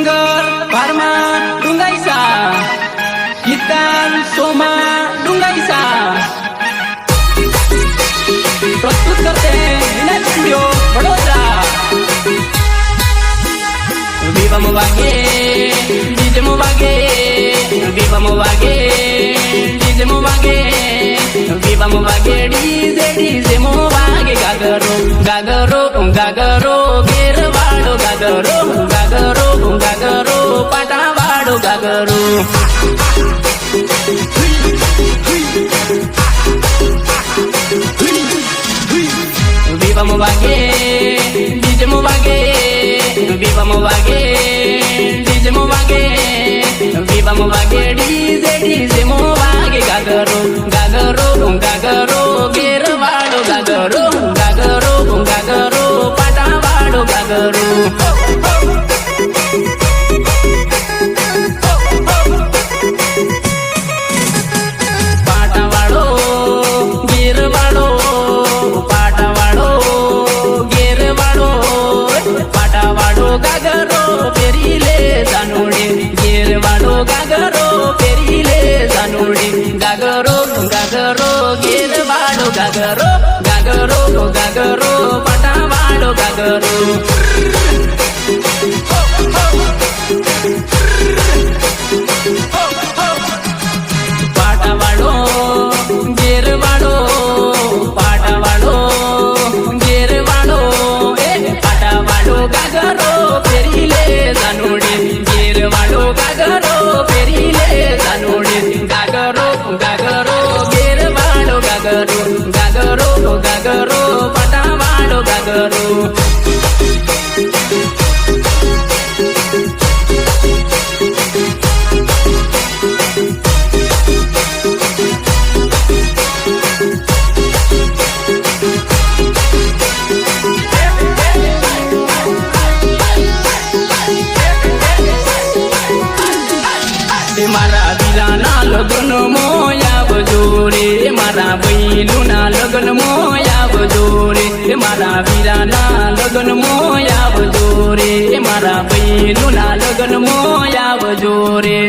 Singer भारमा डुंगाईसा, गीतकार सोमा डुंगाईसा, प्रस्तुत करते विनय स्टूडियो बड़ोदरा। विवा मुवागे डीजे मुवागे, विवा मुवागे डीजे मुवागे, विवा मुवागे डीजे मुवागे। गागरो गागरो गागरो गेरवाड़ो गागरो गागरो गागरो पाटावाड़ो गागरो। विवा मुवागे डीजे मुवागे, विवा मुवागे डीजे मुवागे, विवा मुवागे डीजे मुवागे। गागरो गागरो गागरो गेरवाड़ो गागरो गागरो गागरो पाटावाड़ो गागरो। पाटावाड़ो गेरवाड़ो, पाटावाड़ो गेरवाड़ो, पाटावाड़ो गागरो पेरीले जानोड़े, गेरवाड़ो गागरो पेरीले जानोड़े। गागरो गागरो गेरवाड़ो गागरो गागरो गागरो पाटावाड़ो गागरो। पाटावाड़ो गेरवाड़ो, पाटावाड़ो गेरवाड़ो, पाटावाड़ो गागरो पेरीले जानोड़े, गेरवाड़ो गागरो पेरीले जानोड़े। गागरो गागरो गेरवाड़ो गागरो गागरो गागरो पाटावाड़ो गागरो। मारा वीराना लगन मोया बजोरे, मारा बैलुना लगन मोया बजोरे, मारा वीराना लगन मोया बजोरे, मारा बैलुना लगन मोया बजोरे।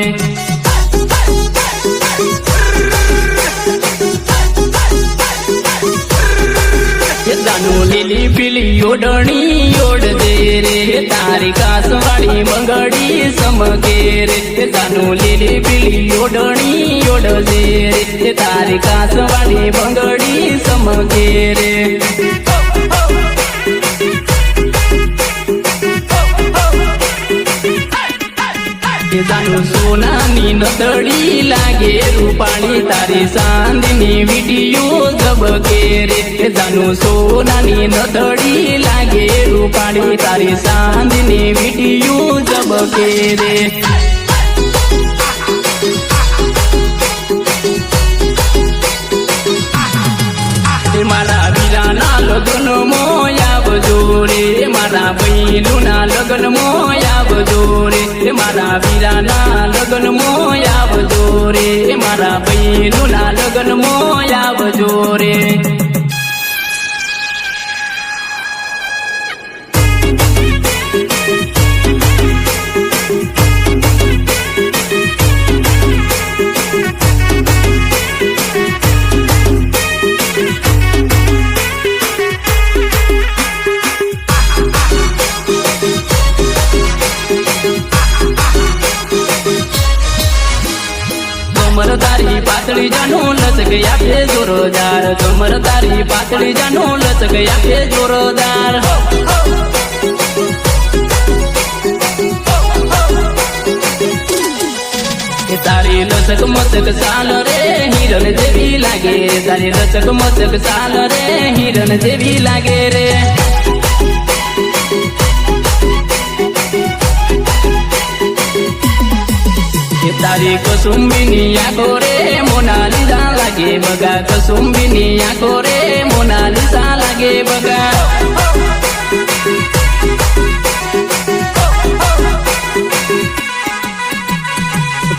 जानो लिली पिली ओढ़णी ओढ़ दे रे, तारी कासवाड़ी मंगड़ी समगे रे। जानो लिली पिली ओढ़णी ओढ़ दे रे, तारी कासवाड़ी मंगड़ी समगे रे। जानो सोनानी नतड़ी लागे रूपाणी, तारी चांदनी वीडियो झबके रे। जानो सोनानी नतड़ी लागे रूपाणी, तारी चांदनी वीडियो झबके रे। मारा वीराना लगन मोया बजोरे, मारा बैलुना लगन मोया बजोरे, मारा वीराना लगन मोया बजोरे, मारा बैलुना लगन मोया बजोरे। कमर तारी पातળી જાનો લચક આપે જોરદાર, કમર તારી પાતળી જાનો લચક આપે જોરદાર। તારી લચક મચક ચાલ રે હિરણ જેવી લાગે, તારી લચક મચક ચાલ રે હિરણ જેવી લાગે રે। तारी कसुम्बिनी आँखो रे मोनालिसा लागे बगा, कसुम्बिनी आँखो रे मोनालिसा लागे बगा।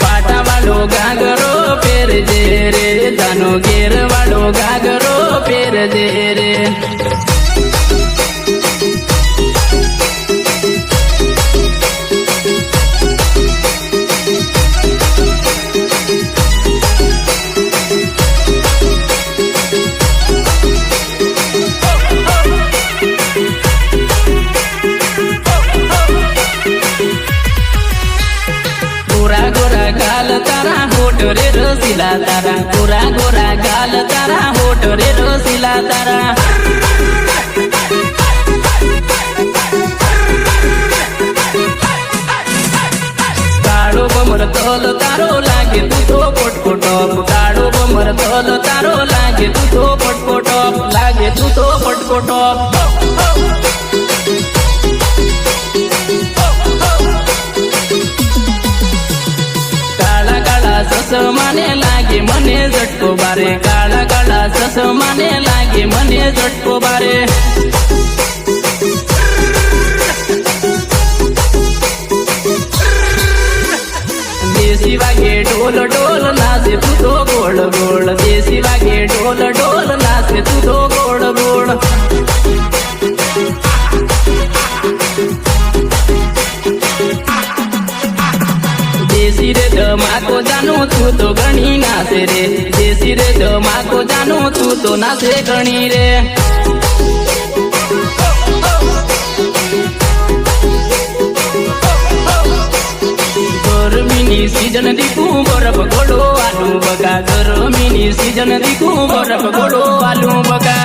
पाटावाड़ो गागरो पेर दे रे, जानो गेरवाड़ो गागरो पेर दे रे। गोरा गाल तारा होठ रे रसीला तारा काळो बमर तल तारो लागे तू तो पटपटप काळो बमर तल तारो लागे तू तो पटपटप लागे तू तो पटपटप काळा काळा सस माने लागे मने झटको बारे काळा काळा सस माने लागे मने झटको बारे देसी वागे ढोल ढोल नाचे तू तो गोड गोड देसी वागे ढोल ढोल नाचे तू तो गोड गोड देसी रे धमाको जानो तू तो गणी नाचे रे देसी रे धमाको जानो तू तो नाचे गणी रे गरमीनी सीजन दिखू बरफ गोडो आलू बगा गरमीनी सीजन दिखू बरफ गोडो आलू बगा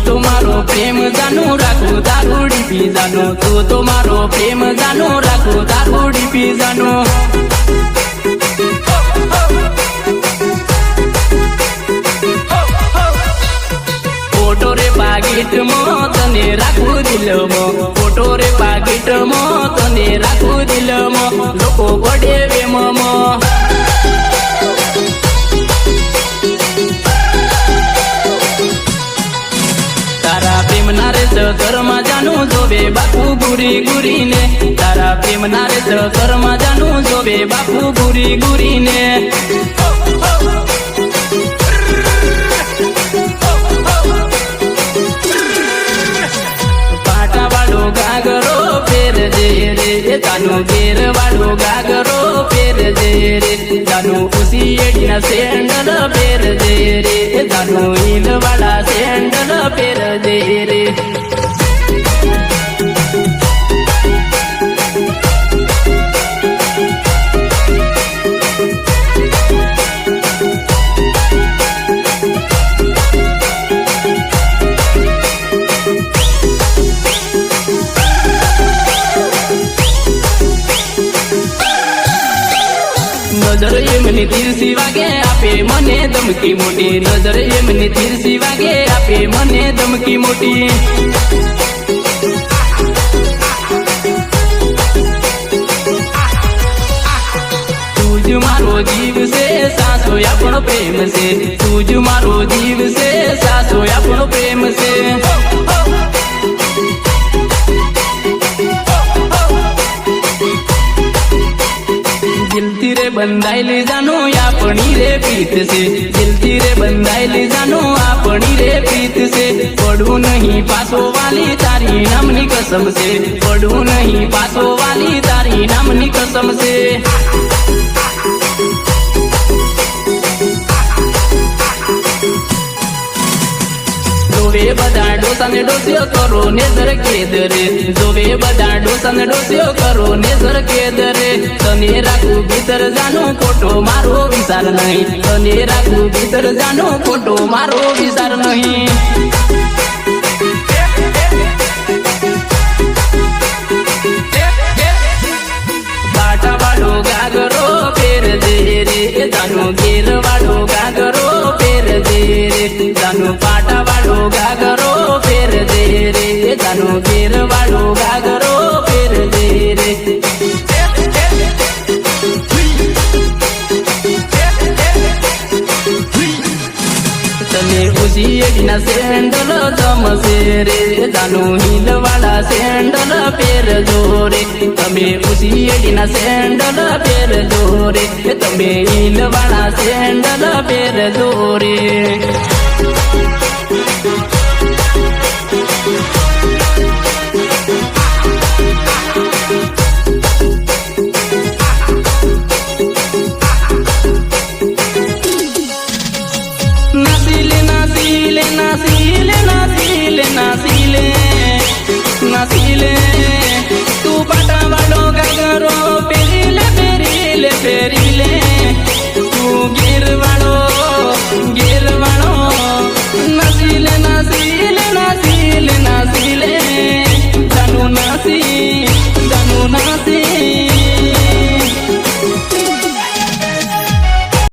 तो मारो प्रेम जानो राखो दारूडी पी जानो तो मारो प्रेम जानो राखो दारूडी पी जानो फोटो रे पाकिट मो तने राखो दिल मो फोटो रे पाकिट मो तने राखो दिल मो लोको पडे वेम मो तारा प्रेम नारे कर्मा जानू जोबे बापू गुरी गुरी ने तारा प्रेम नारे कर्मा जानू जोबे बापू गुरी गुरी ने पाटा वालो गागरो फेर जे रे जानू घेर वालो गागरो फेर जे रे जानू उसी एडिना सेंडल फेर जे रे जानू हिल वाला सेंडल फेर जे रे नजर एमनी तीरसी वागे आपे मने धमकी मोटी नजर एमनी तीरसी वागे आपे मने धमकी मोटी तुझ मारो जीव से सासो अपन प्रेम से तुझ मारो जीव से सासो अपन प्रेम से दिलती रे बंधाइली जानो आपणी रे प्रीत से दिलती रे बंधाइली जानो आपणी रे प्रीत से पढ़ू नहीं पासो वाली तारी नामनी कसम से पढ़ू नहीं पासो वाली तारी नामनी कसम से जोवे बदा डोसाने डोस्यो करो नेजर के दरे जोवे बदा डोसाने डोस्यो करो नेजर के दरे तने राखू भीतर जानो फोटो मारो विचार नहीं तने राखू भीतर जानो फोटो मारो विचार नहीं बाटा वालो गागरो फेर जे रे जानो घेर वालो गागरो फेर जे रे जानो पाटा वालो गागरो फेर जे रे जानो घेर वालो गागरो फेर जे रे तने उसी एडिना सेंडल दम से रे जानो हिल वाला सेंडल फेर जोरे तमे उसी एडिना सेंडल फेर जोरे तमे हिल वाला सेंडल फेर जोरे